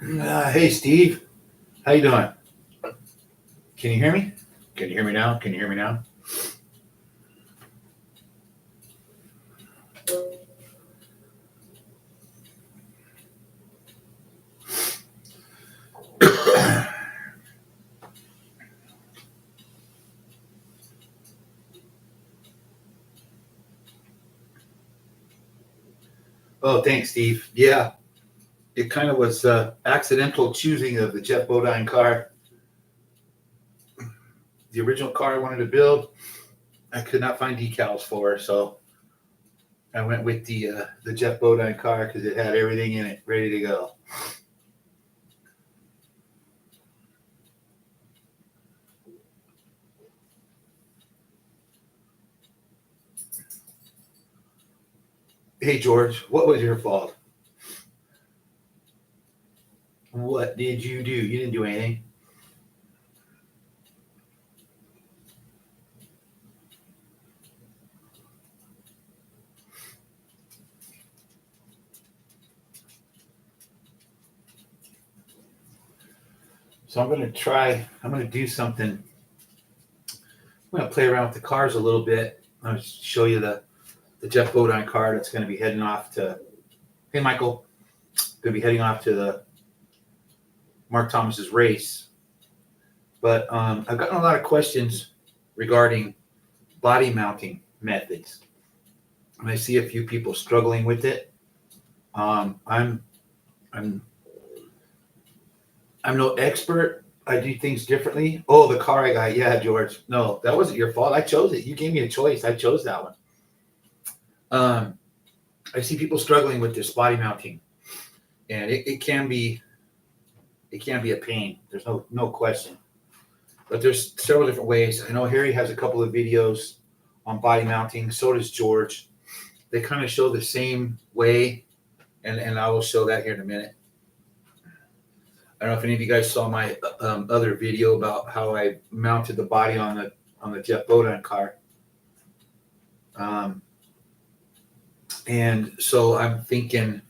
Hey, Steve. How you doing? Can you hear me? Can you hear me now? Can you hear me now? Oh, thanks, Steve. Yeah, it kind of was accidental choosing of the Jeff Bodine car. The original car I wanted to build, I could not find decals for, so I went with the Jeff Bodine car because it had everything in it ready to go. Hey, George, what was your fault? What did you do? You didn't do anything. So I'm going to try. I'm going to do something. I'm going to play around with the cars a little bit. I'll show you the Jeff Bodine car that's going to be heading off to. Hey, Michael, going to be heading off to the Mark Thomas's race. But I've gotten a lot of questions regarding body mounting methods, and I see a few people struggling with it. I'm no expert. I do things differently. Oh, the car I got. Yeah, George. No, that wasn't your fault. I chose it. You gave me a choice. I chose that one. I see people struggling with this body mounting, and it can be a pain. There's no question. But there's several different ways. I know Harry has a couple of videos on body mounting. So does George. They kind of show the same way, and I will show that here in a minute. I don't know if any of you guys saw my other video about how I mounted the body on the Jeff Bodine car. And so I'm thinking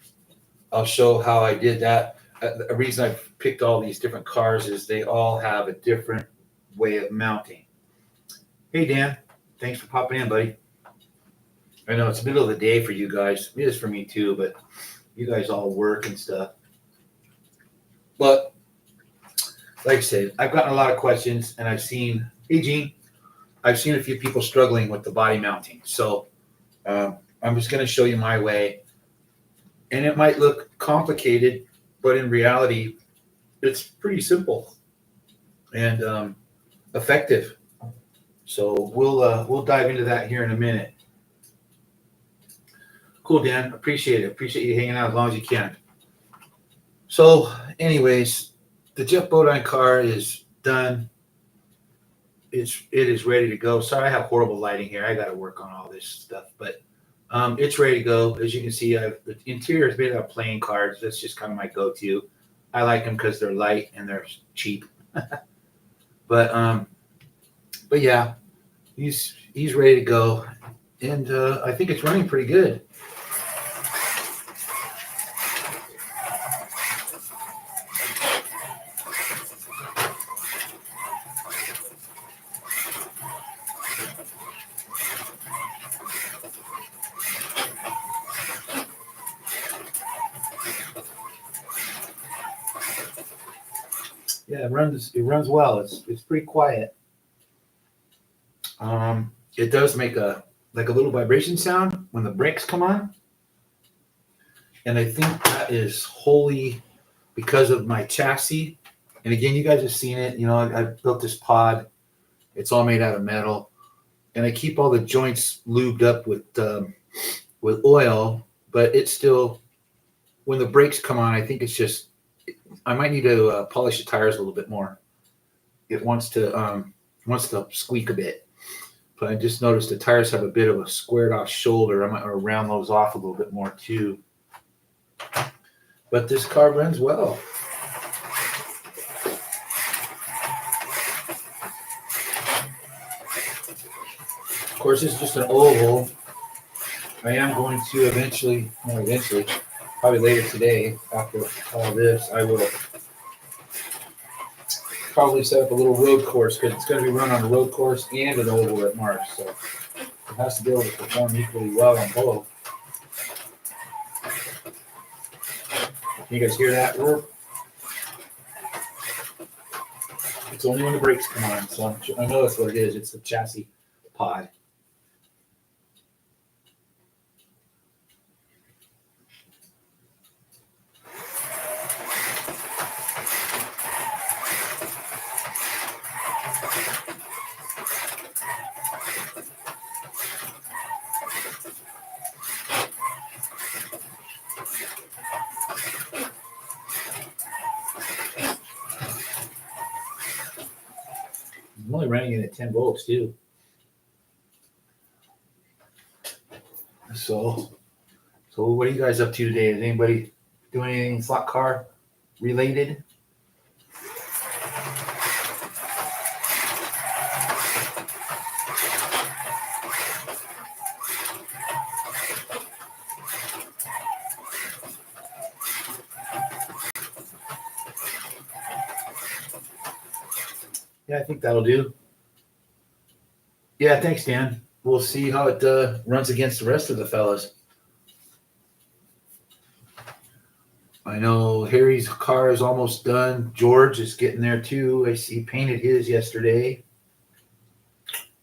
I'll show how I did that. The reason I've picked all these different cars is they all have a different way of mounting. Hey, Dan. Thanks for popping in, buddy. I know it's the middle of the day for you guys. It is for me too, but you guys all work and stuff. But like I said, I've gotten a lot of questions, and I've seen, hey, Gene, I've seen a few people struggling with the body mounting. So I'm just going to show you my way. And it might look complicated, but in reality, it's pretty simple and effective. So we'll dive into that here in a minute. Cool, Dan. Appreciate it. Appreciate you hanging out as long as you can. So, anyways, the Jeff Bodine car is done. It is ready to go. Sorry, I have horrible lighting here. I got to work on all this stuff, but it's ready to go. As you can see, the interior is made out of playing cards. That's just kind of my go-to. I like them because they're light and they're cheap. But yeah, he's ready to go, and I think it's running pretty good. Yeah, it runs well. It's pretty quiet. It does make a little vibration sound when the brakes come on, and I think that is wholly because of my chassis. And again, you guys have seen it. You know, I built this pod. It's all made out of metal, and I keep all the joints lubed up with oil. But it's still, when the brakes come on, I think it's just, I might need to polish the tires a little bit more. It wants to squeak a bit. But I just noticed the tires have a bit of a squared off shoulder. I might want to round those off a little bit more too. But this car runs well. Of course, it's just an oval. I am going to eventually, probably later today, after all this, I will probably set up a little road course because it's going to be run on a road course and an oval at Marsh. So it has to be able to perform equally well on both. Can you guys hear that roar? It's only when the brakes come on, so I know that's what it is. It's the chassis pod. I'm only running it at 10 volts too. So what are you guys up to today? Is anybody doing anything slot car related? Yeah, I think that'll do. Yeah, thanks, Dan. We'll see how it runs against the rest of the fellas. I know Harry's car is almost done. George is getting there too. I see he painted his yesterday.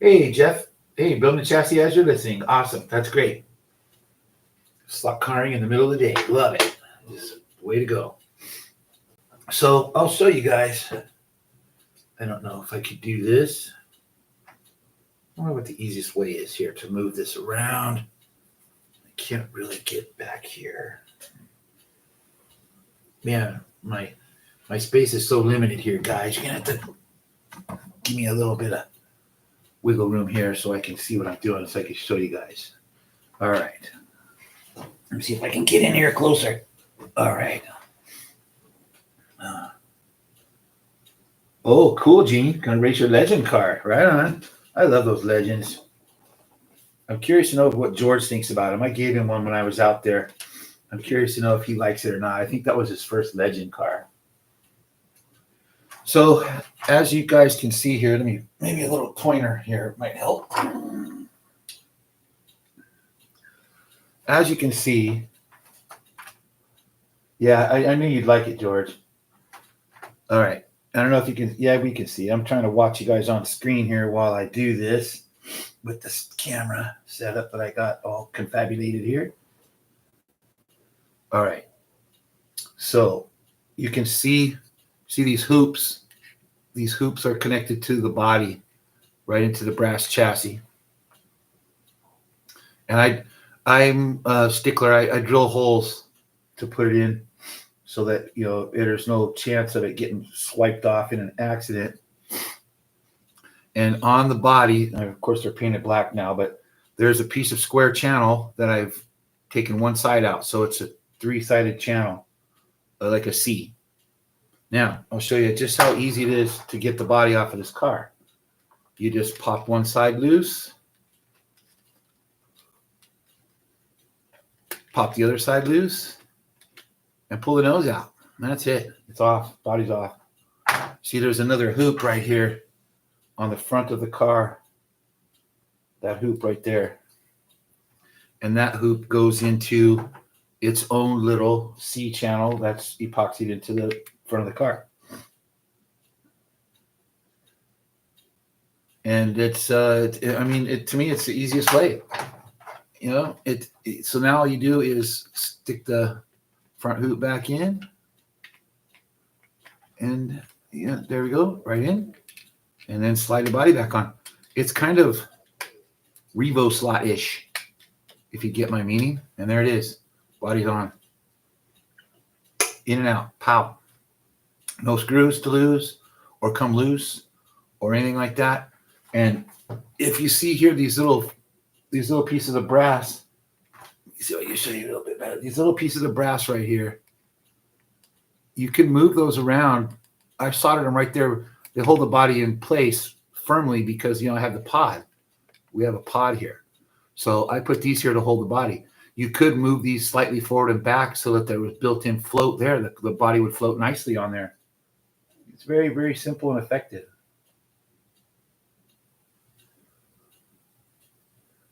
Hey, Jeff. Hey, building the chassis as you're listening. Awesome. That's great. Slot carring in the middle of the day. Love it. Just way to go. So I'll show you guys. I don't know if I could do this. I wonder what the easiest way is here to move this around. I can't really get back here. Man, my space is so limited here, guys. You're gonna have to give me a little bit of wiggle room here so I can see what I'm doing, so I can show you guys. All right. Let me see if I can get in here closer. All right. Oh, cool, Gene. Gonna race your legend car. Right on. I love those legends. I'm curious to know what George thinks about him. I gave him one when I was out there. I'm curious to know if he likes it or not. I think that was his first legend car. So as you guys can see here, maybe a little pointer here might help. As you can see, yeah, I knew you'd like it, George. All right. I don't know if you can, yeah, we can see. I'm trying to watch you guys on screen here while I do this with this camera setup that I got all confabulated here. All right. So you can see these hoops. These hoops are connected to the body right into the brass chassis. And I'm a stickler. I drill holes to put it in so that, you know, there's no chance of it getting swiped off in an accident. And on the body, and of course they're painted black now, but there's a piece of square channel that I've taken one side out. So it's a 3-sided channel, like a C. Now, I'll show you just how easy it is to get the body off of this car. You just pop one side loose, pop the other side loose, and pull the nose out. And that's it. It's off. Body's off. See, there's another hoop right here on the front of the car. That hoop right there. And that hoop goes into its own little C channel that's epoxied into the front of the car. And it's, I mean, to me, it's the easiest way. You know, so now all you do is stick the front hoop back in. And yeah, there we go, right in. And then slide the body back on. It's kind of Revo slot-ish, if you get my meaning. And there it is. Body's on. In and out. Pow. No screws to lose or come loose or anything like that. And if you see here these little pieces of brass, so I can show you a little bit better. These little pieces of brass right here, you can move those around. I've soldered them right there. They hold the body in place firmly because, you know, I have the pod. We have a pod here. So I put these here to hold the body. you could move these slightly forward and back so that there was built-in float there. The body would float nicely on there. It's very, very simple and effective.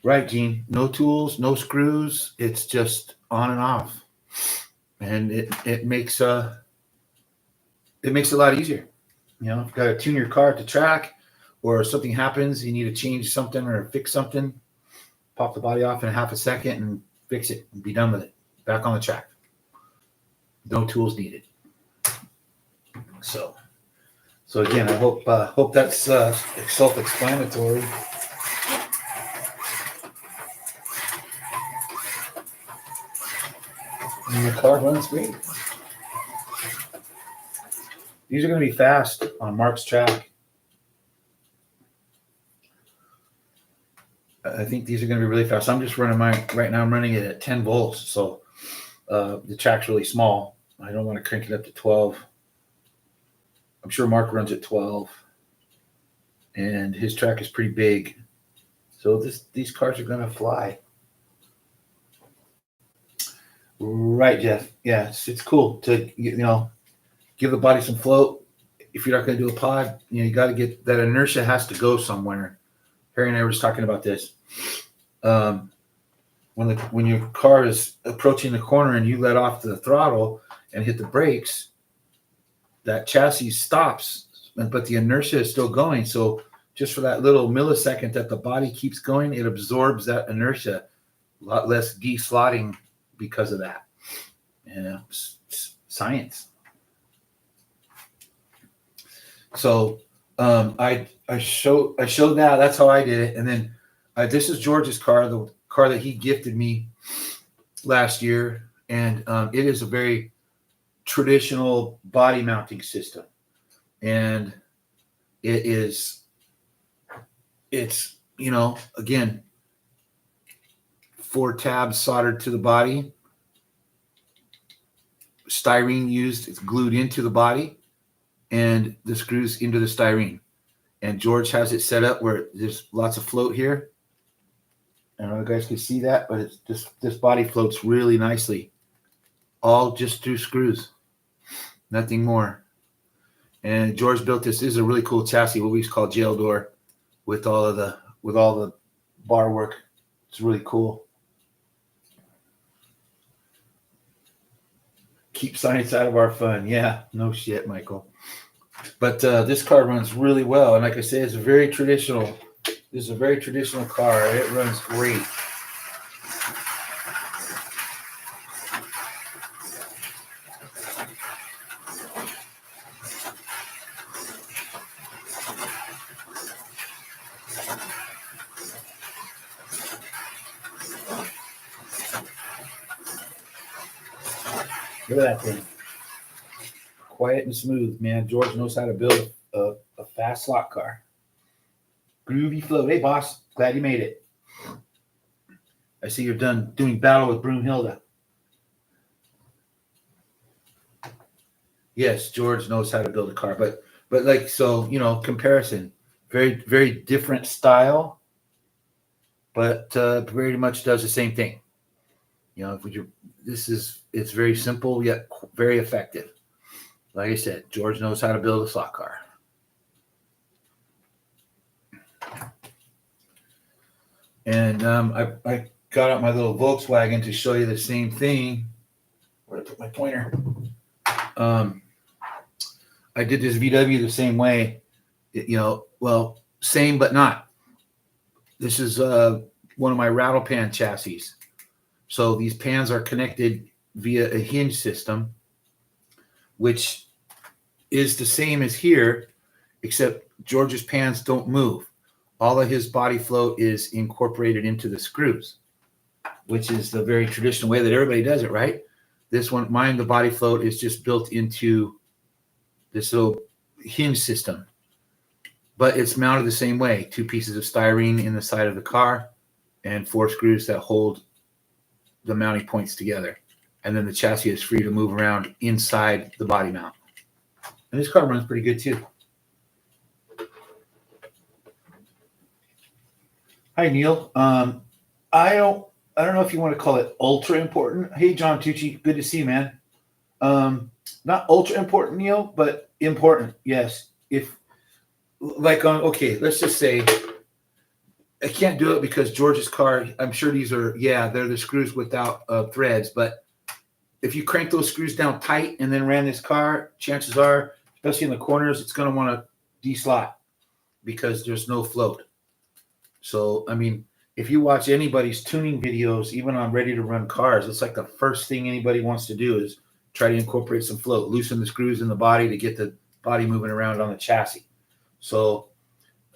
Right, Gene. No tools, no screws. It's just on and off, and it makes it makes it a lot easier. You know, if you've got to tune your car to track, or something happens, you need to change something or fix something. Pop the body off in half a second and fix it and be done with it. Back on the track. No tools needed. So again, I hope that's self-explanatory. And the car runs great. These are going to be fast on Mark's track. I think these are going to be really fast. I'm just running mine right now. I'm running it at 10 volts, so the track's really small. I don't want to crank it up to 12. I'm sure Mark runs at 12, and his track is pretty big. So these cars are going to fly. Right, Jeff. Yeah, it's cool to give the body some float. If you're not going to do a pod, you got to get that inertia has to go somewhere. Harry and I were just talking about this. When your car is approaching the corner and you let off the throttle and hit the brakes, that chassis stops, but the inertia is still going. So just for that little millisecond that the body keeps going, it absorbs that inertia. A lot less de-slotting because of that. Science. So I showed that. That's how I did it. And then this is George's car, the car that he gifted me last year, and it is a very traditional body mounting system, and it's again 4 tabs soldered to the body, styrene used, it's glued into the body, and the screws into the styrene. And George has it set up where there's lots of float here. I don't know if you guys can see that, but it's just this body floats really nicely, all just through screws, nothing more. And George built this. This is a really cool chassis, what we used to call jail door, with all the bar work. It's really cool. Keep science out of our fun. Yeah, no shit, Michael. But this car runs really well, and like I said, it's very traditional. This is a very traditional car. It runs great. Look at that thing. Quiet and smooth, man. George knows how to build a fast slot car. Groovy flow. Hey, boss. Glad you made it. I see you're done doing battle with Broomhilda. Yes, George knows how to build a car, but like, so, comparison. Very, very different style, but very much does the same thing. It's very simple yet very effective. Like I said, George knows how to build a slot car. And I got out my little Volkswagen to show you the same thing. Where did I put my pointer? I did this VW the same way. Same but not. This is one of my rattle pan chassis. So these pans are connected via a hinge system, which is the same as here, except George's pans don't move. All of his body float is incorporated into the screws, which is the very traditional way that everybody does it, right? This one, mine, the body float is just built into this little hinge system, but it's mounted the same way. 2 pieces of styrene in the side of the car and 4 screws that hold the mounting points together. And then the chassis is free to move around inside the body mount. And this car runs pretty good too. Hi, Neil. I don't I don't know if you want to call it ultra important. Hey, John Tucci, good to see you, man. Um, Not ultra important, Neil, but important. Yes. If like on okay, let's just say I can't do it because George's car. I'm sure these are they're the screws without threads. But if you crank those screws down tight and then ran this car, chances are, especially in the corners, it's going to want to de-slot because there's no float. So I mean, if you watch anybody's tuning videos, even on ready to run cars, it's like the first thing anybody wants to do is try to incorporate some float, loosen the screws in the body to get the body moving around on the chassis. So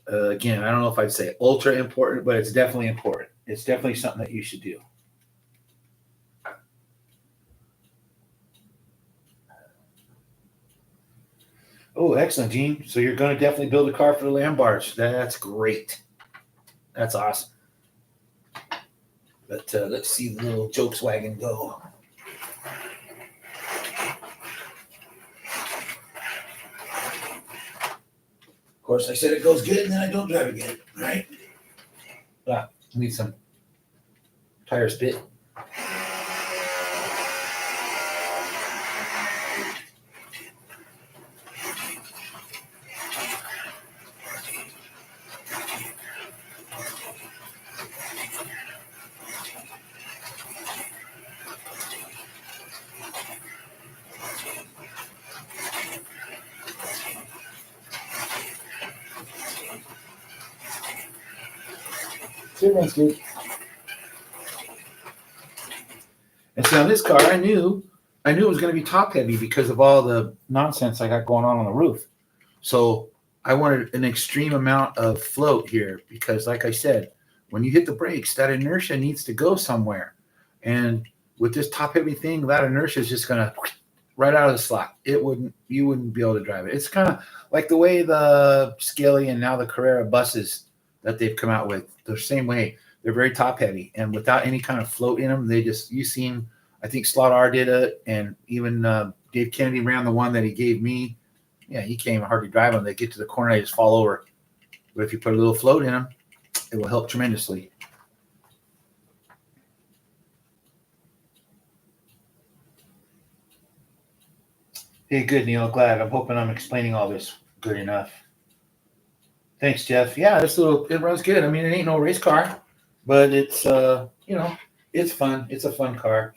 again, I don't know if I'd say ultra important, but it's definitely important. It's definitely something that you should do. Oh, excellent, Gene. So you're going to definitely build a car for the Lambarge. That's great. That's awesome. But let's see the little jokes wagon go. Of course, I said it goes good, and then I don't drive again, right? Need some tire spit. Thanks, dude. And so on this car, I knew it was going to be top heavy because of all the nonsense I got going on the roof. So I wanted an extreme amount of float here because, like I said, when you hit the brakes, that inertia needs to go somewhere. And with this top heavy thing, that inertia is just going to right out of the slot. You wouldn't be able to drive it. It's kind of like the way the Scaly and now the Carrera buses that they've come out with. The same way. They're very top heavy, and without any kind of float in them, you've seen, I think Slot R did it, and even Dave Kennedy ran the one that he gave me. Yeah, he can't even hardly drive them. They get to the corner, they just fall over. But if you put a little float in them, it will help tremendously. Hey, good, Neil. Glad. I'm hoping I'm explaining all this good enough. Thanks, Jeff. Yeah, it runs good. I mean, it ain't no race car, but it's it's fun. It's a fun car.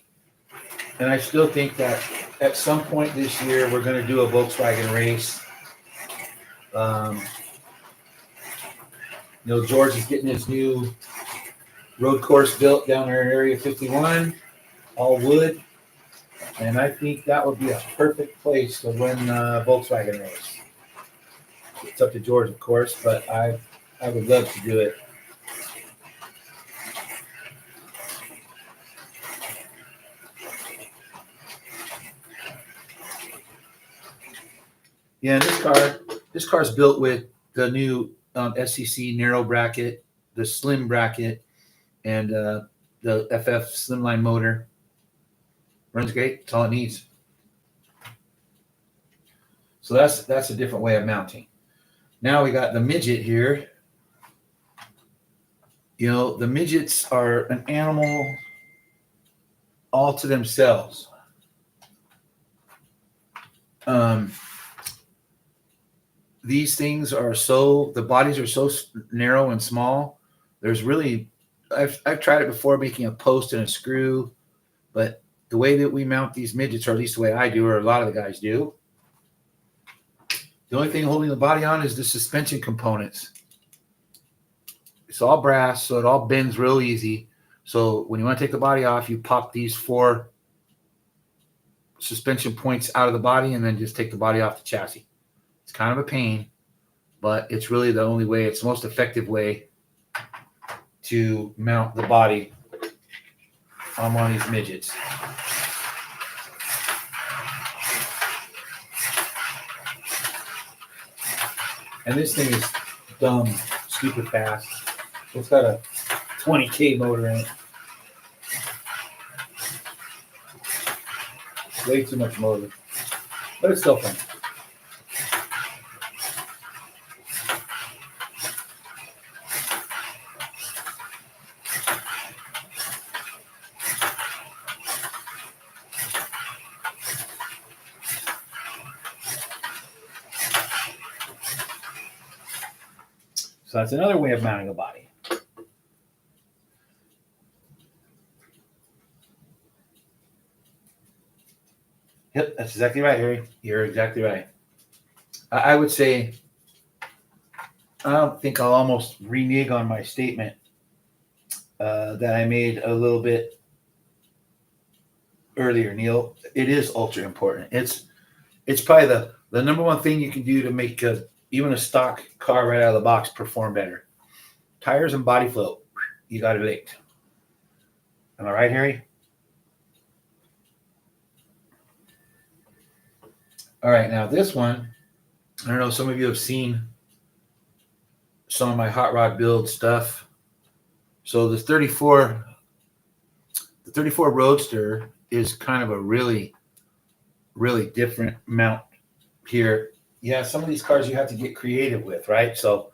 And I still think that at some point this year we're going to do a Volkswagen race. George is getting his new road course built down there in Area 51, all wood. And I think that would be a perfect place to win a Volkswagen race. It's up to George, of course, but I would love to do it. Yeah, this car is built with the new SCC narrow bracket, the slim bracket, and the FF Slimline motor. Runs great. That's all it needs. So that's a different way of mounting. Now we got the midget here. The midgets are an animal all to themselves. These things the bodies are so narrow and small. There's really, I've tried it before making a post and a screw, but the way that we mount these midgets, or at least the way I do, or a lot of the guys do, the only thing holding the body on is the suspension components. It's all brass, so it all bends real easy. So when you want to take the body off, you pop these 4 suspension points out of the body and then just take the body off the chassis. It's kind of a pain, but it's really the only way, it's the most effective way to mount the body on one of these midgets. And this thing is dumb, stupid fast. It's got a 20K motor in it. Way too much motor, but it's still fun. So that's another way of mounting a body. Yep, that's exactly right, Harry. You're exactly right. I would say, I don't think I'll almost renege on my statement that I made a little bit earlier, Neil. It is ultra important. It's probably the number one thing you can do to make even a stock car right out of the box perform better. Tires and body flow, you got it licked. Am I right, Harry? All right, now this one, I don't know, some of you have seen some of my hot rod build stuff. So the 34 Roadster is kind of a really, really different mount here. Yeah, some of these cars you have to get creative with, right? So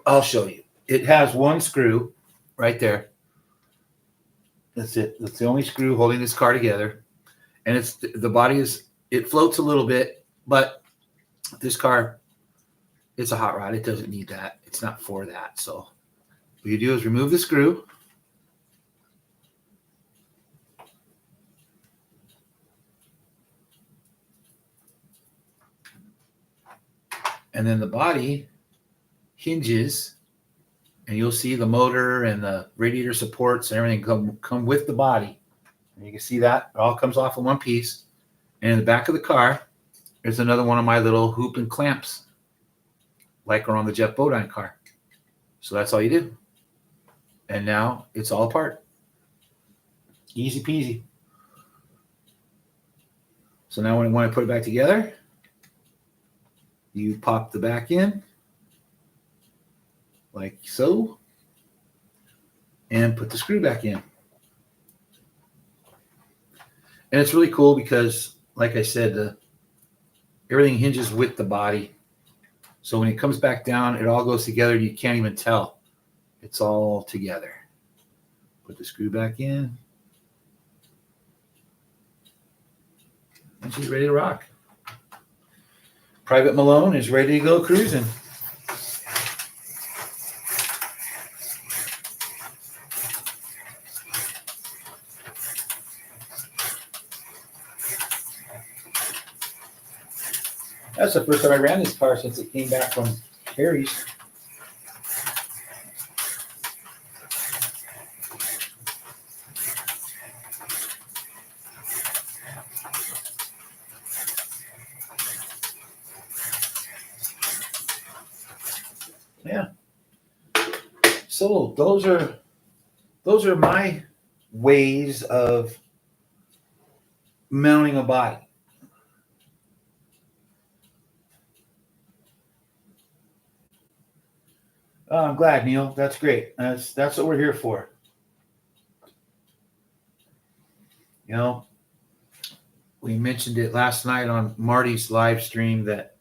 I'll show you. It has one screw right there. That's it. That's the only screw holding this car together. And it's the body it floats a little bit, but this car, it's a hot rod. It doesn't need that. It's not for that. So what you do is remove the screw. And then the body hinges, and you'll see the motor and the radiator supports and everything come with the body. And you can see that it all comes off in one piece. And in the back of the car, there's another one of my little hoop and clamps, like are on the Jeff Bodine car. So that's all you do. And now it's all apart. Easy peasy. So now when I put it back together, you pop the back in like so, and put the screw back in. And it's really cool because, like I said, everything hinges with the body. So when it comes back down, it all goes together. You can't even tell. It's all together. Put the screw back in. And she's ready to rock. Private Malone is ready to go cruising. That's the first time I ran this car since it came back from Harry's. Yeah. So those are my ways of mounting a body. Oh, I'm glad, Neil. That's great. That's what we're here for. You know, we mentioned it last night on Marty's live stream that,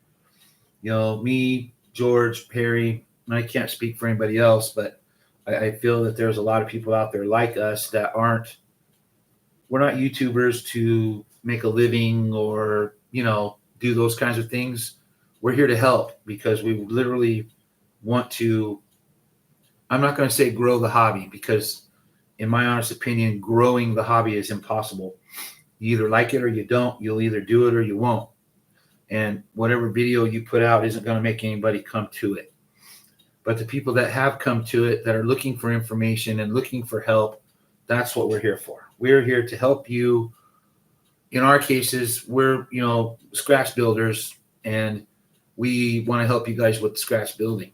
me, George, Perry, and I can't speak for anybody else, but I feel that there's a lot of people out there like us that we're not YouTubers to make a living or, do those kinds of things. We're here to help because we literally want to, I'm not going to say grow the hobby because in my honest opinion, growing the hobby is impossible. You either like it or you don't. You'll either do it or you won't. And whatever video you put out isn't going to make anybody come to it. But the people that have come to it, that are looking for information and looking for help, that's what we're here for. We're here to help you. In our cases, we're, scratch builders, and we want to help you guys with scratch building.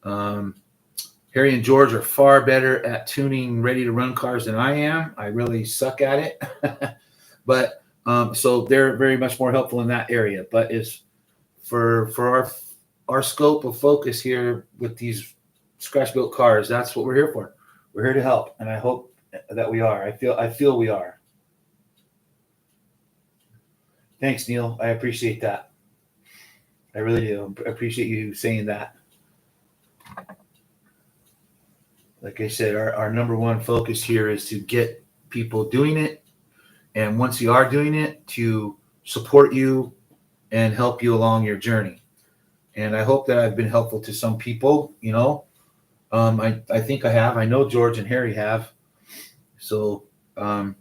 Harry and George are far better at tuning ready-to-run cars than I am. I really suck at it. But so they're very much more helpful in that area. But it's for our scope of focus here with these scratch-built cars, that's what we're here for. We're here to help, and I hope that we are. I feel we are. Thanks, Neil. I appreciate that. I really do. I appreciate you saying that. Like I said, our number one focus here is to get people doing it. And once you are doing it, to support you and help you along your journey. And I hope that I've been helpful to some people, I think I have. I know George and Harry have. So I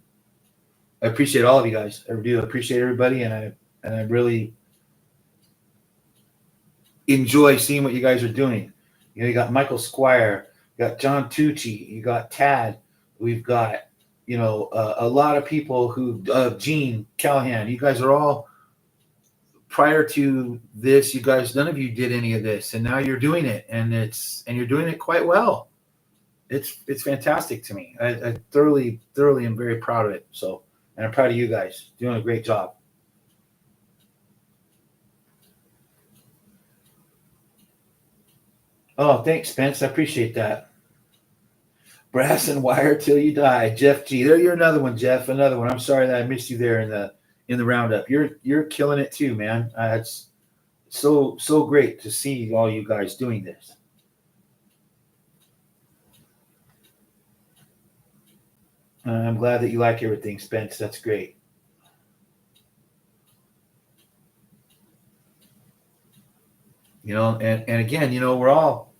appreciate all of you guys. I do appreciate everybody, and I really enjoy seeing what you guys are doing. You got Michael Squire, you got John Tucci, you got Tad. We've got a lot of people who Gene Callahan. You guys are all, prior to this, you guys, none of you did any of this, and now you're doing it, and you're doing it quite well. It's fantastic to me. I thoroughly am very proud of it. So, and I'm proud of you guys doing a great job. Oh, thanks, Spence. I appreciate that. Brass and wire till you die, Jeff G. There, you're another one, Jeff. Another one. I'm sorry that I missed you there in the roundup. You're killing it too, man. It's so great to see all you guys doing this. I'm glad that you like everything, Spence. That's great. And again, we're all,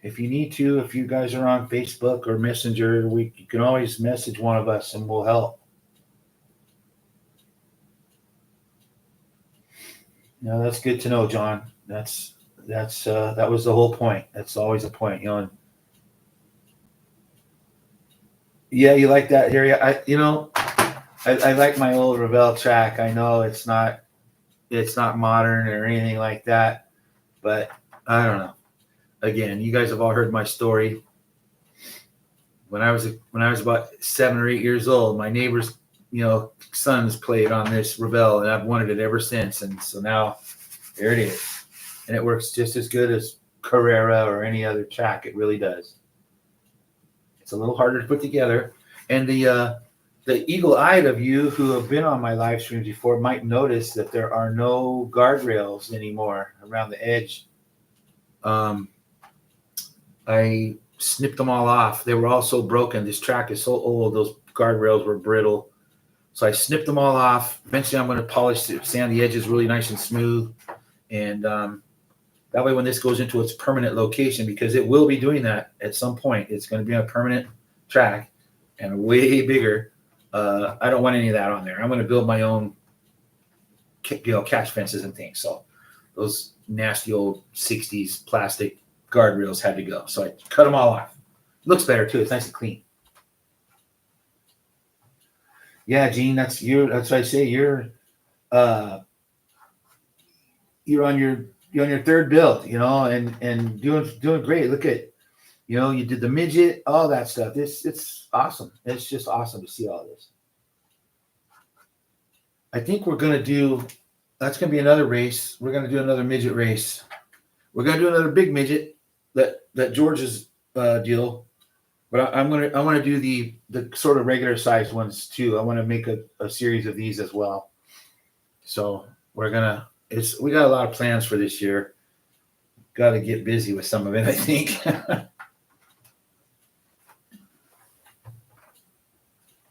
if you need to, if you guys are on Facebook or Messenger, you can always message one of us and we'll help. That's good to know, John. That was the whole point. That's always a point, Yeah, you like that, Harry? I like my old Revell track. I know it's not modern or anything like that, but I don't know. Again, you guys have all heard my story. When I was about 7 or 8 years old, my neighbor's sons played on this Revell, and I've wanted it ever since. And so now there it is, and it works just as good as Carrera or any other track. It really does. It's a little harder to put together, and the eagle-eyed of you who have been on my live streams before might notice that there are no guardrails anymore around the edge. I snipped them all off. They were all so broken. This track is so old. Those guardrails were brittle. So I snipped them all off. Eventually I'm going to polish it, sand the edges really nice and smooth. And that way when this goes into its permanent location, because it will be doing that at some point, it's going to be on a permanent track and way bigger. I don't want any of that on there. I'm going to build my own catch fences and things. So those nasty old 60s plastic guardrails had to go. So I cut them all off. Looks better too. It's nice and clean. Yeah, Gene, that's what I say. You're on your third build, and doing great. Look at, you did the midget, all that stuff. It's awesome. It's just awesome to see all this. I think that's going to be another race. We're going to do another midget race. We're going to do another big midget, that George's deal. But I want to do the sort of regular sized ones too. I want to make a series of these as well. So we got a lot of plans for this year. Got to get busy with some of it, I think.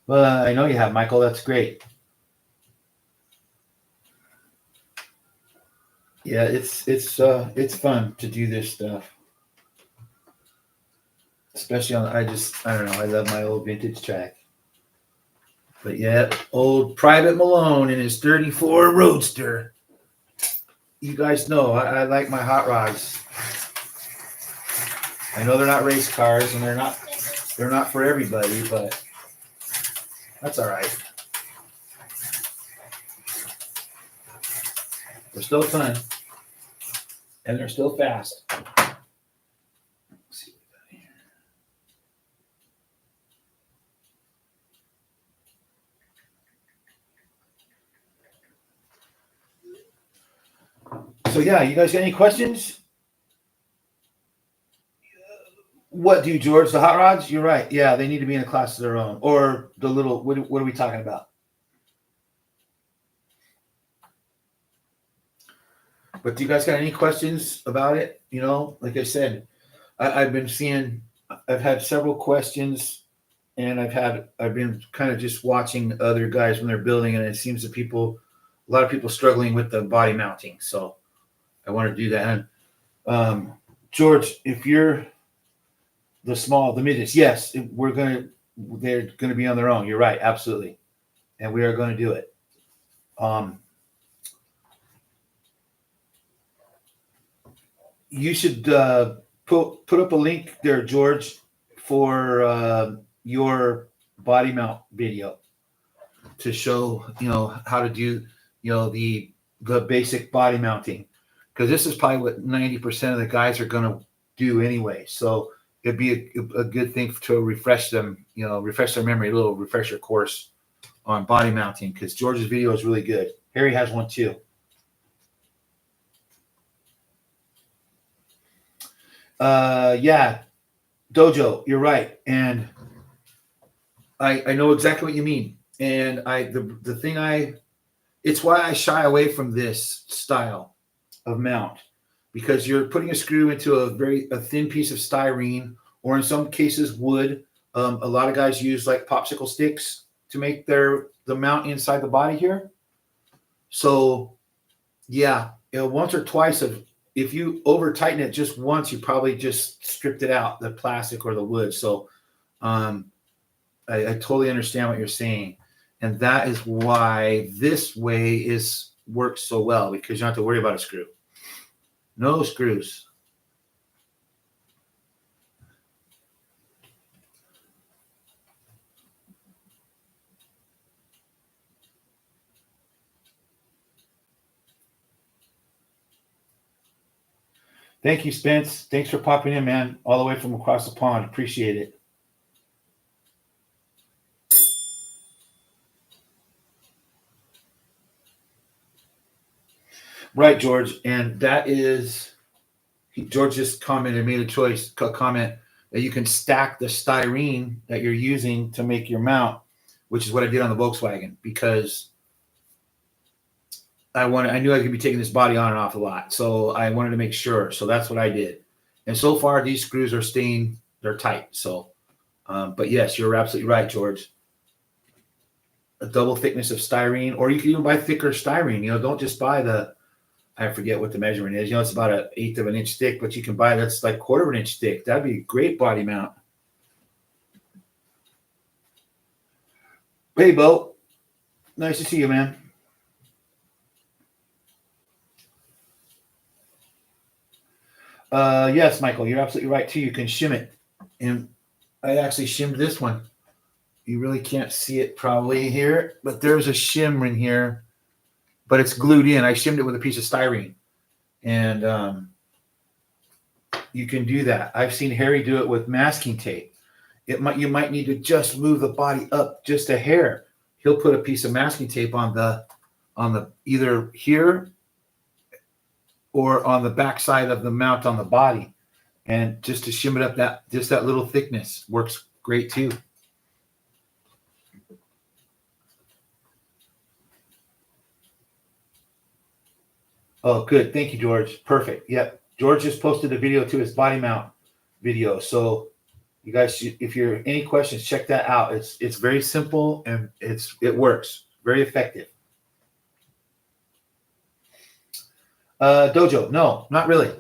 Well, I know you have, Michael. That's great. Yeah, it's fun to do this stuff. Especially I don't know. I love my old vintage track. But yeah, old Private Malone in his 34 Roadster. You guys know I like my hot rods. I know they're not race cars and they're not for everybody, but that's all right. They're still fun and they're still fast. So yeah, you guys got any questions? What do, George? The hot rods? You're right. Yeah, they need to be in a class of their own. Or the little, what are we talking about? But do you guys got any questions about it? Like I said, I've had several questions, and I've been kind of just watching other guys when they're building, and it seems that a lot of people struggling with the body mounting. So I want to do that. And George, if you're the midgets, yes, they're gonna be on their own. You're right, absolutely, and we are going to do it. You should put up a link there, George, for your body mount video to show how to do the basic body mounting, because this is probably what 90% of the guys are going to do anyway. So it'd be a good thing to refresh them, refresh their memory, a little refresher course on body mounting, because George's video is really good. Harry has one too. Yeah, Dojo, you're right, and I know exactly what you mean. And the thing it's why I shy away from this style of mount, because you're putting a screw into a thin piece of styrene, or in some cases wood. A lot of guys use like popsicle sticks to make the mount inside the body here. So yeah, once or twice if you over tighten it just once, you probably just stripped it out, the plastic or the wood. So I totally understand what you're saying. And that is why this way works so well, because you don't have to worry about a screw. No screws. Thank you, Spence. Thanks for popping in, man, all the way from across the pond. Appreciate it. Right, George. And that is, George just commented, made a comment that you can stack the styrene that you're using to make your mount, which is what I did on the Volkswagen, because I knew I could be taking this body on and off a lot. So I wanted to make sure. So that's what I did. And so far, these screws are staying, they're tight. So, but yes, you're absolutely right, George. A double thickness of styrene, or you can even buy thicker styrene. Don't just buy I forget what the measurement is. It's about 1/8 of an inch thick, but you can buy that's like 1/4 of an inch thick. That'd be a great body mount. Hey, Bo. Nice to see you, man. Yes, Michael, you're absolutely right too. You can shim it, and I actually shimmed this one. You really can't see it probably here, but there's a shim in here, but it's glued in. I shimmed it with a piece of styrene, and you can do that. I've seen Harry do it with masking tape. You might need to just move the body up just a hair. He'll put a piece of masking tape on the either here or on the back side of the mount on the body, and just to shim it up, that little thickness works great too. Oh, good. Thank you, George. Perfect. Yep. George just posted a video to his body mount video. So you guys, if you're any questions, check that out. It's very simple, and it works. Very effective. Dojo, no, not really.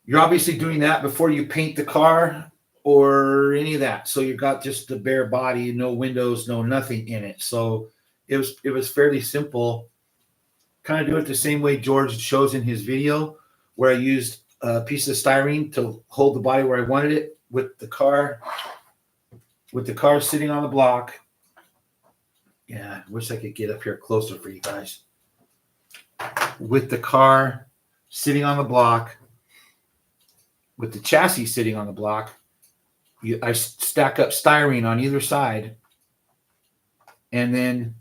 You're obviously doing that before you paint the car or any of that. So you've got just the bare body, no windows, no nothing in it. So it was fairly simple. Kind of do it the same way George shows in his video, where I used a piece of styrene to hold the body where I wanted it, with the car sitting on the block. Yeah, I wish I could get up here closer for you guys. With the car sitting on the block, with the chassis sitting on the block, I stack up styrene on either side, and then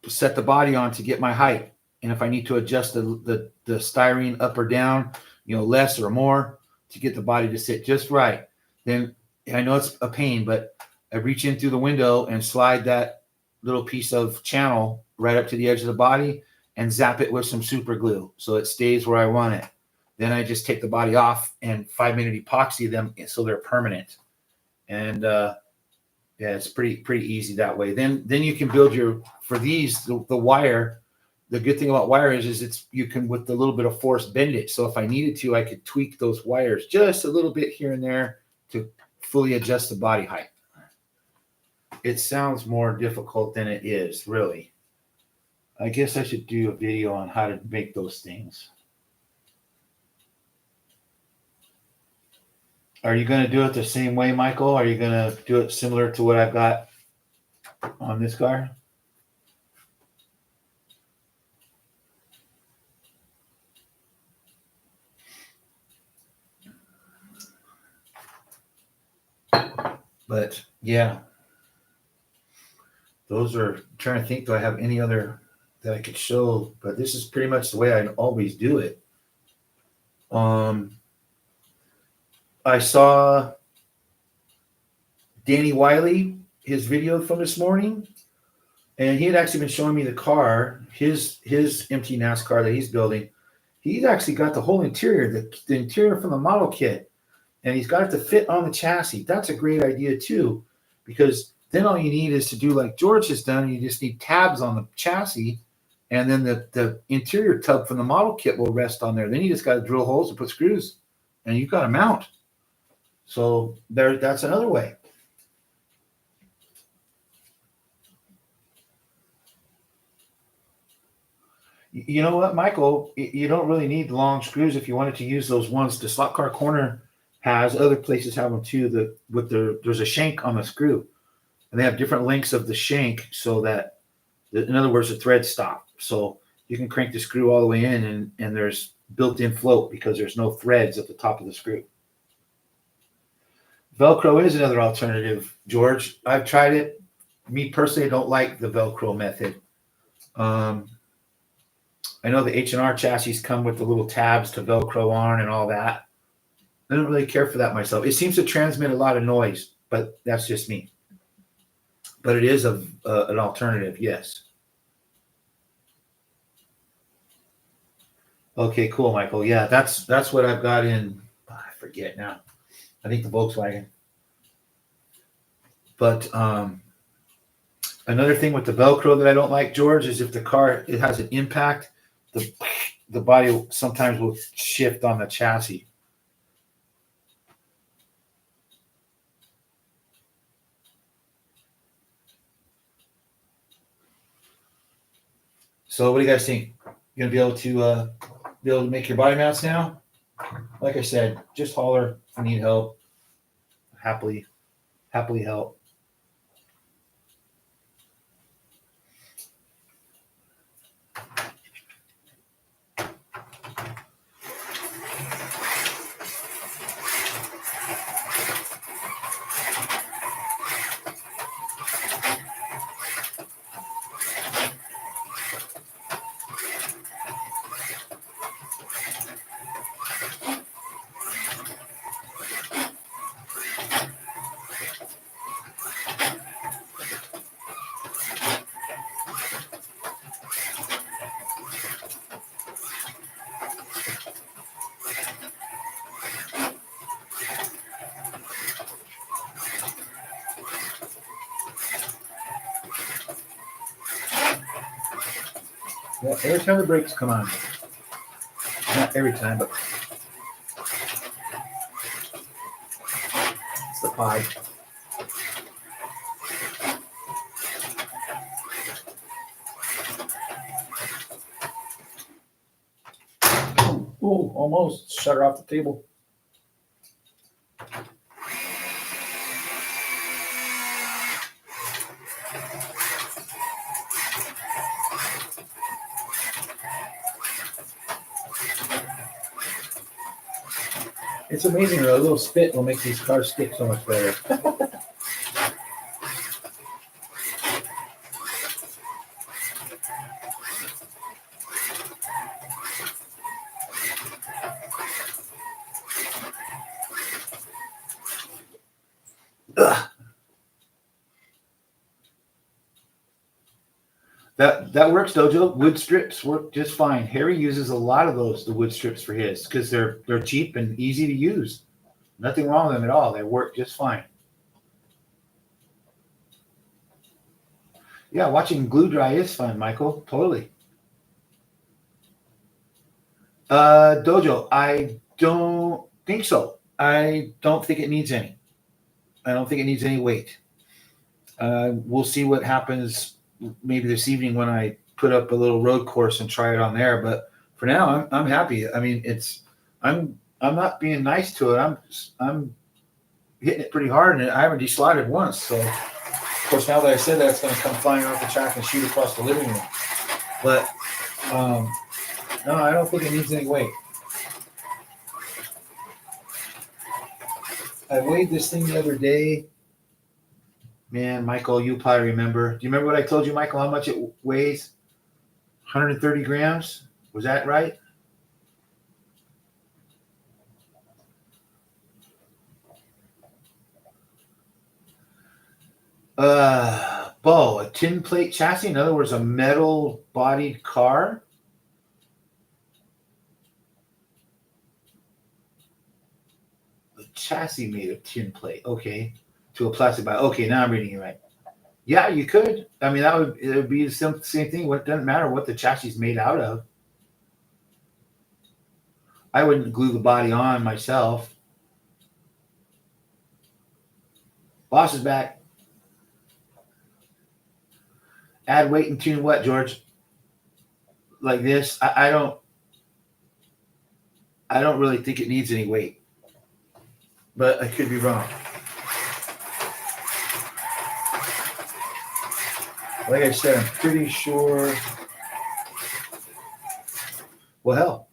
set the body on to get my height. And if I need to adjust the styrene up or down, less or more, to get the body to sit just right, then I know it's a pain, but I reach in through the window and slide that little piece of channel right up to the edge of the body and zap it with some super glue so it stays where I want it. Then I just take the body off and 5-minute epoxy them so they're permanent. And yeah, it's pretty easy that way. Then you can build for these, the wire the good thing about wire is it's you can with a little bit of force bend it. So if I needed to, I could tweak those wires just a little bit here and there to fully adjust the body height. It sounds more difficult than it is, really. I guess I should do a video on how to make those things. Are you going to do it the same way, Michael? Are you going to do it similar to what I've got on this car? But yeah, those are, I'm trying to think, do I have any other that I could show? But this is pretty much the way I always do it. I saw Danny Wiley, his video from this morning, and he had actually been showing me the car, his empty NASCAR that he's building. He's actually got the whole interior, the interior from the model kit, and he's got it to fit on the chassis. That's a great idea too, because then all you need is to do like George has done. You just need tabs on the chassis, and then the interior tub from the model kit will rest on there. Then you just got to drill holes and put screws, and you've got a mount. So that's another way. You know what, Michael? You don't really need long screws if you wanted to use those ones. The Slot Car Corner has, other places have them too. There's a shank on the screw, and they have different lengths of the shank so that, in other words, the threads stop. So you can crank the screw all the way in, and there's built-in float because there's no threads at the top of the screw. Velcro is another alternative, George. I've tried it. Me personally, I don't like the Velcro method. I know the H&R chassis come with the little tabs to Velcro on and all that. I don't really care for that myself. It seems to transmit a lot of noise, but that's just me. But it is an alternative, yes. Okay, cool, Michael. Yeah, that's what I've got in. I forget now. I think the Volkswagen. But another thing with the Velcro that I don't like, George, is if the car it has an impact, the body sometimes will shift on the chassis. So what do you guys think? You gonna be able to make your body mounts now? Like I said, just holler if you need help. Happily help. Yeah, every time the brakes come on. Not every time, but it's the pipe. Oh, almost shut her off the table. It's amazing. A little spit will make these cars stick so much better. That works, Dojo. Wood strips work just fine. Harry uses a lot of the wood strips for his because they're cheap and easy to use. Nothing wrong with them at all. They work just fine. Yeah, watching glue dry is fun, Michael. Totally. Dojo, I don't think so. I don't think it needs any. I don't think it needs any weight. We'll see what happens maybe this evening when I put up a little road course and try it on there. But for now, I'm happy. I mean, I'm not being nice to it. I'm hitting it pretty hard, and I haven't deslotted once. So, of course, now that I said that, it's going to come flying off the track and shoot across the living room. But no, I don't think it needs any weight. I weighed this thing the other day. Man, Michael, you probably remember. Do you remember what I told you, Michael, how much it weighs? 130 grams? Was that right? Bo, a tin plate chassis, in other words, a metal bodied car. The chassis made of tin plate. Okay. To a plastic body. Okay, now I'm reading it right. Yeah, you could. I mean, it would be the same thing. It doesn't matter what the chassis is made out of. I wouldn't glue the body on myself. Boss is back. Add weight and tune what, George? Like this? I don't really think it needs any weight. But I could be wrong. Like I said, I'm pretty sure. Well, hell,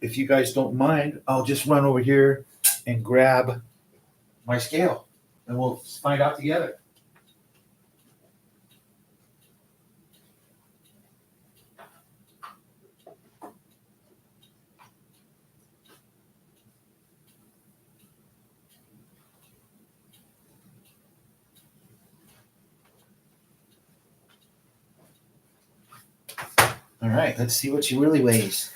if you guys don't mind, I'll just run over here and grab my scale, and we'll find out together. All right, let's see what she really weighs.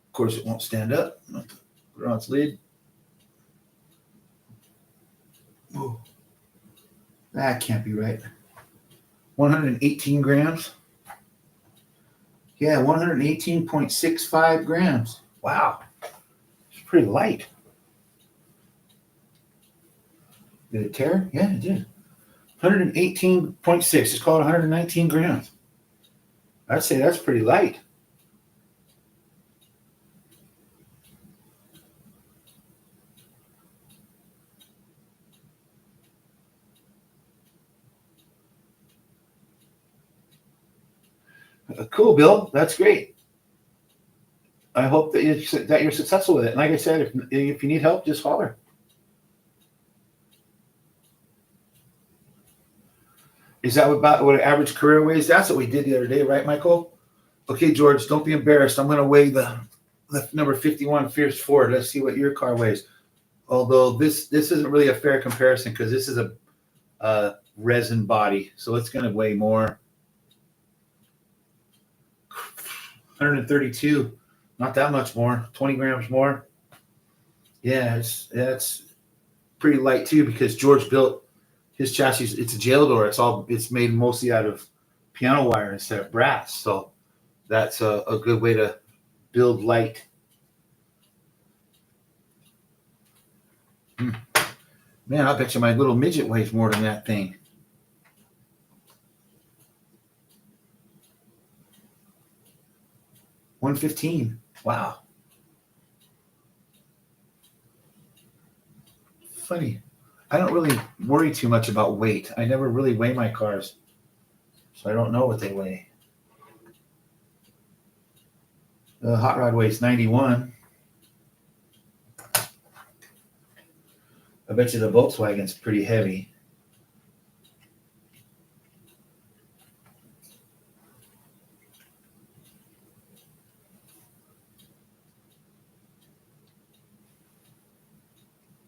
Of course, it won't stand up. Put it on its lid. Whoa. That can't be right. 118 grams. Yeah, 118.65 grams. Wow. It's pretty light. Did it tear? Yeah, it did. 118.6. It's called 119 grams. I'd say that's pretty light. Cool, Bill. That's great. I hope that you're successful with it. And like I said, if you need help, just holler. Is that about what an average career weighs? That's what we did the other day, right, Michael? Okay, George, don't be embarrassed. I'm going to weigh the number 51 Fierce Ford. Let's see what your car weighs. Although this isn't really a fair comparison because this is a resin body, so it's going to weigh more. 132, not that much more. 20 grams more. Yeah, it's pretty light too because George built his chassis. It's a jail door. It's made mostly out of piano wire instead of brass. So that's a good way to build light. Man, I bet you my little midget weighs more than that thing. $115. Wow. Funny. I don't really worry too much about weight. I never really weigh my cars, so I don't know what they weigh. The Hot Rod weighs 91. I bet you the Volkswagen's pretty heavy.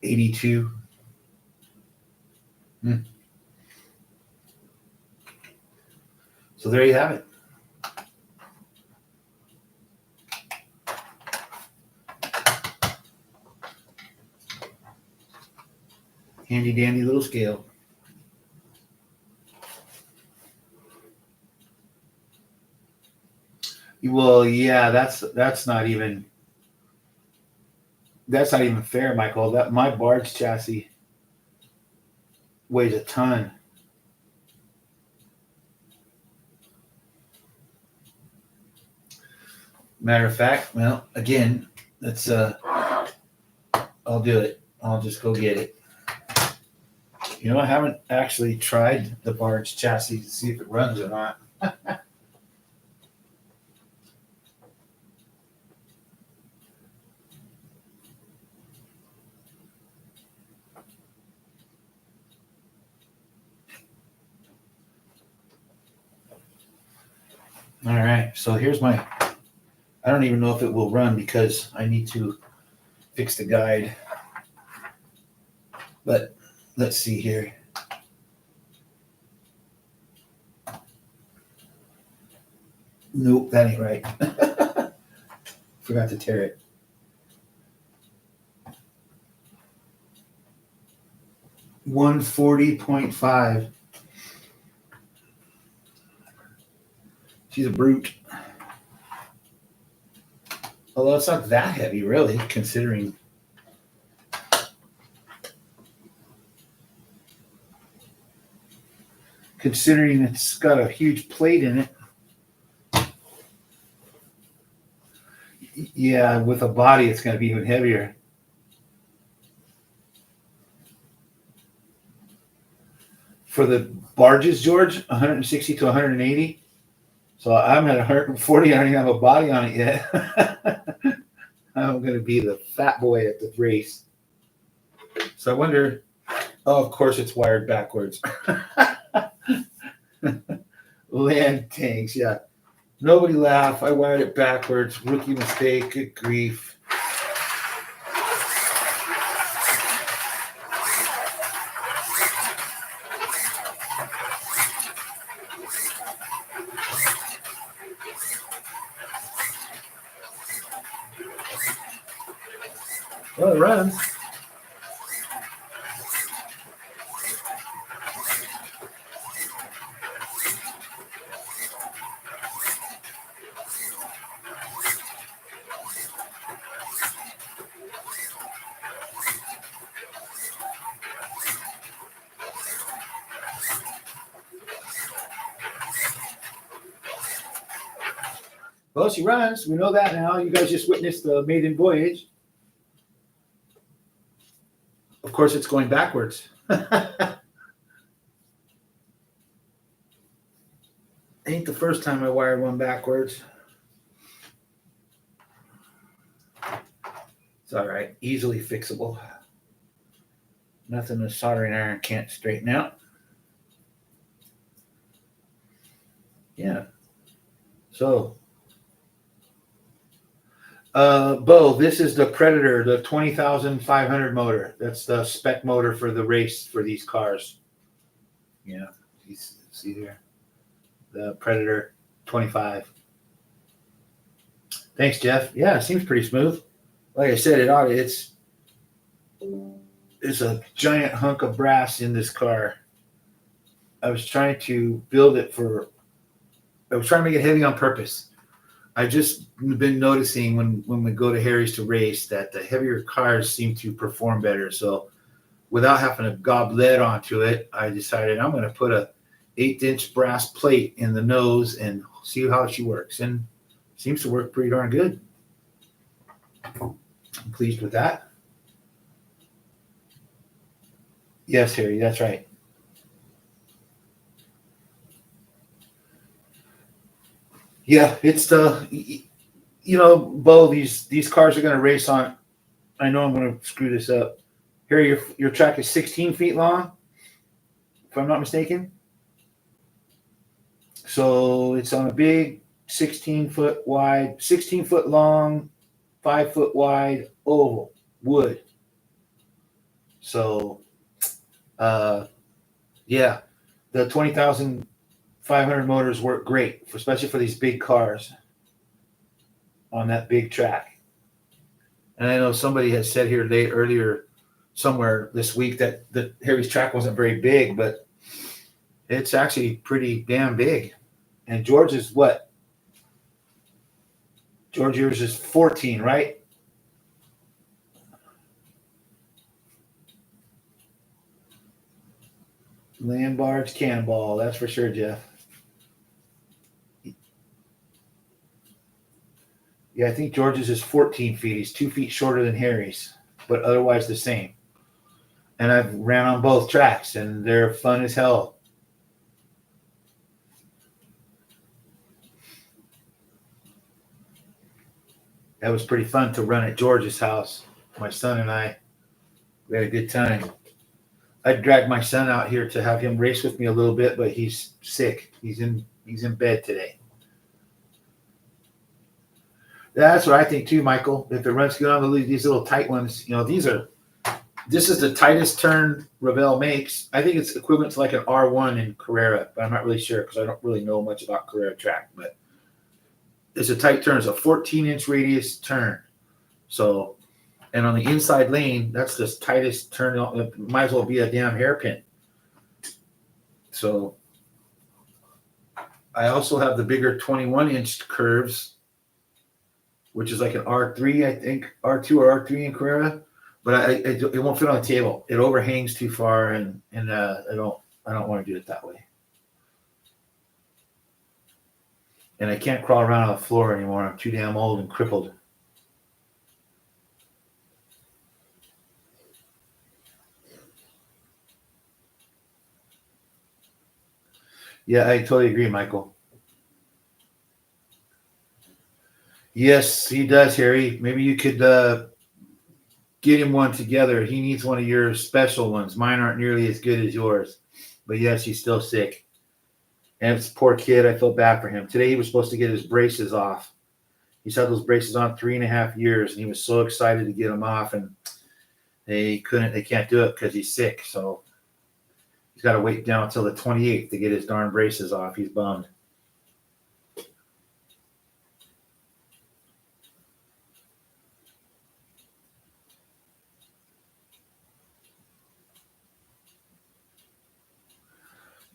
$82. So there you have it. Handy dandy little scale. Well, yeah, that's not even fair, Michael. That my barge chassis weighs a ton. Matter of fact, well, again, let's I'll do it. I'll just go get it. You know, I haven't actually tried the barge chassis to see if it runs or not. All right, so here's my, I don't even know if it will run because I need to fix the guide. But let's see here. Nope, that ain't right. Forgot to tear it. $140.5. She's a brute. Although it's not that heavy, really, considering it's got a huge plate in it. Yeah, with a body, it's going to be even heavier. For the barges, George, 160 to 180. So I'm at 140. I don't even have a body on it yet. I'm going to be the fat boy at the race. So I wonder. Oh, of course, it's wired backwards. Land tanks, yeah. Nobody laugh. I wired it backwards. Rookie mistake. Good grief. Well, it runs. Well, she runs. We know that now. You guys just witnessed the maiden voyage. Of course, it's going backwards. Ain't the first time I wired one backwards. It's all right. Easily fixable. Nothing a soldering iron can't straighten out. Yeah. So, Bo, this is the Predator, the 20,500 motor. That's the spec motor for the race for these cars. Yeah. See there? The Predator 25. Thanks, Jeff. Yeah, it seems pretty smooth. Like I said, it's a giant hunk of brass in this car. I was trying to make it heavy on purpose. I just been noticing when we go to Harry's to race that the heavier cars seem to perform better. So without having to gob lead onto it, I decided I'm going to put a 1/8-inch brass plate in the nose and see how she works. And seems to work pretty darn good. I'm pleased with that. Yes, Harry, that's right. Yeah, it's Bo, these cars are going to race on. I know I'm going to screw this up. Here, your track is 16 feet long, if I'm not mistaken. So it's on a big 16-foot wide, 16-foot long, 5-foot wide oval wood. So Yeah, the 20,500 motors work great, especially for these big cars on that big track. And I know somebody has said here earlier somewhere this week that Harry's track wasn't very big, but it's actually pretty damn big. And George is what? George, yours is 14, right? Land barge cannonball, that's for sure, Jeff. Yeah, I think George's is 14 feet. He's 2 feet shorter than Harry's, but otherwise the same. And I've ran on both tracks, and they're fun as hell. That was pretty fun to run at George's house. My son and I, we had a good time. I dragged my son out here to have him race with me a little bit, but he's sick. He's in bed today. That's what I think too, Michael. If it runs good on these little tight ones, this is the tightest turn Revell makes. I think it's equivalent to like an R1 in Carrera, but I'm not really sure because I don't really know much about Carrera track. But it's a tight turn. It's a 14-inch radius turn. So, and on the inside lane, that's the tightest turn. It might as well be a damn hairpin. So, I also have the bigger 21-inch curves, which is like an R3, I think, R2 or R3 in Carrera. But it won't fit on the table. It overhangs too far, and I don't want to do it that way. And I can't crawl around on the floor anymore. I'm too damn old and crippled. Yeah, I totally agree, Michael. Yes, he does, Harry. Maybe you could get him one together. He needs one of your special ones. Mine aren't nearly as good as yours. But yes, he's still sick. And it's poor kid. I feel bad for him. Today he was supposed to get his braces off. He's had those braces on 3.5 years, and he was so excited to get them off, and they can't do it because he's sick. So he's got to wait down until the 28th to get his darn braces off. He's bummed.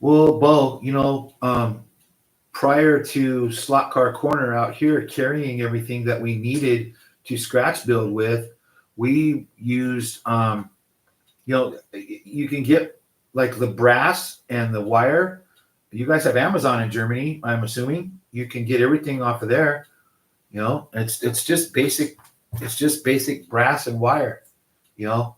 Well, Bo, prior to Slot Car Corner out here carrying everything that we needed to scratch build with, we used, you can get like the brass and the wire. You guys have Amazon in Germany, I'm assuming. You can get everything off of there. It's just basic. It's just basic brass and wire. You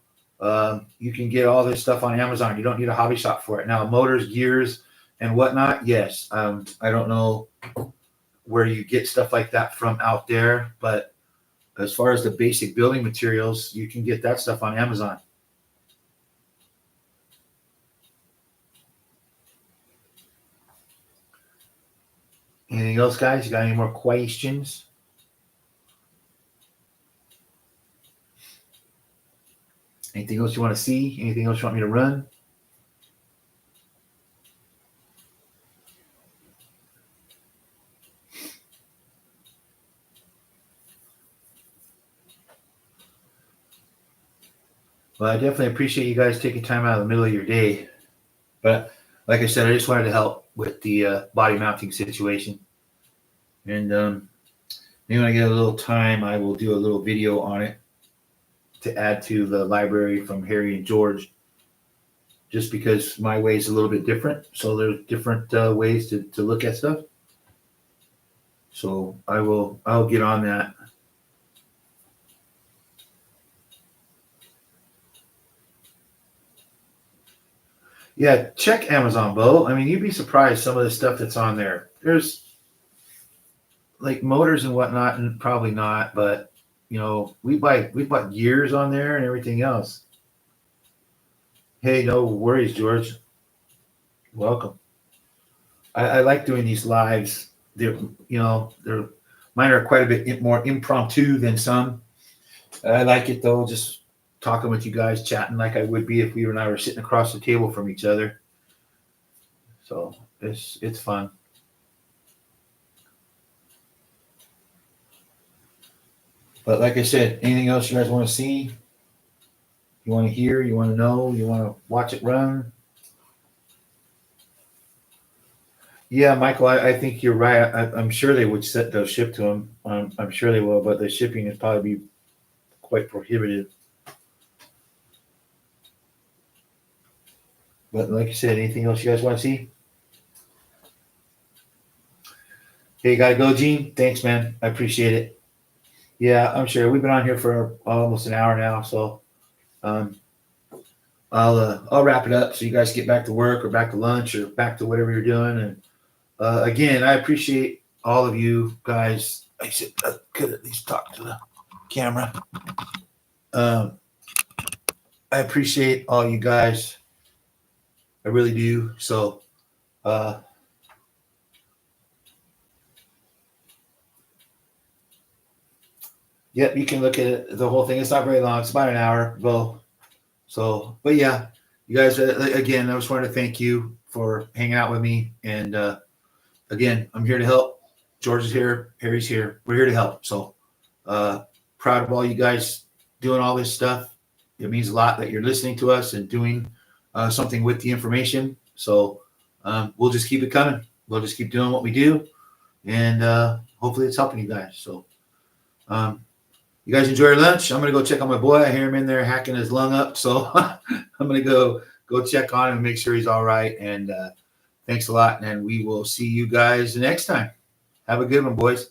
can get all this stuff on Amazon. You don't need a hobby shop for it. Now, motors, gears, and whatnot, yes. I don't know where you get stuff like that from out there, but as far as the basic building materials, you can get that stuff on Amazon. Anything else, guys? You got any more questions? Anything else you want to see? Anything else you want me to run? Well, I definitely appreciate you guys taking time out of the middle of your day. But like I said, I just wanted to help with the body mounting situation. And maybe when I get a little time, I will do a little video on it to add to the library from Harry and George, just because my way is a little bit different. So there's different ways to look at stuff. So I'll get on that. Yeah, check Amazon, Bo. I mean, you'd be surprised some of the stuff that's on there. There's like motors and whatnot, and probably not, but we bought gears on there and everything else. Hey, no worries, George. Welcome. I like doing these lives. They're mine are quite a bit more impromptu than some. I like it though, just talking with you guys, chatting like I would be if we and I were sitting across the table from each other. So it's fun. But like I said, anything else you guys want to see? You want to hear? You want to know? You want to watch it run? Yeah, Michael, I think you're right. I'm sure they would set those ship to them. I'm sure they will, but the shipping is probably be quite prohibitive. But like I said, anything else you guys want to see? Hey, gotta go, Gene. Thanks, man. I appreciate it. Yeah, I'm sure. We've been on here for almost an hour now, so um, I'll wrap it up so you guys get back to work or back to lunch or back to whatever you're doing. And again, I appreciate all of you guys. I could at least talk to the camera. I appreciate all you guys. I really do. So, yep, you can look at it, the whole thing. It's not very long. It's about an hour. Well, so, but yeah, you guys, again, I just wanted to thank you for hanging out with me. And again, I'm here to help. George is here. Harry's here. We're here to help. So, proud of all you guys doing all this stuff. It means a lot that you're listening to us and doing something with the information. So, we'll just keep it coming. We'll just keep doing what we do. And hopefully it's helping you guys. So, you guys enjoy your lunch. I'm going to go check on my boy. I hear him in there hacking his lung up. So I'm going to go check on him and make sure he's all right. And thanks a lot. And we will see you guys next time. Have a good one, boys.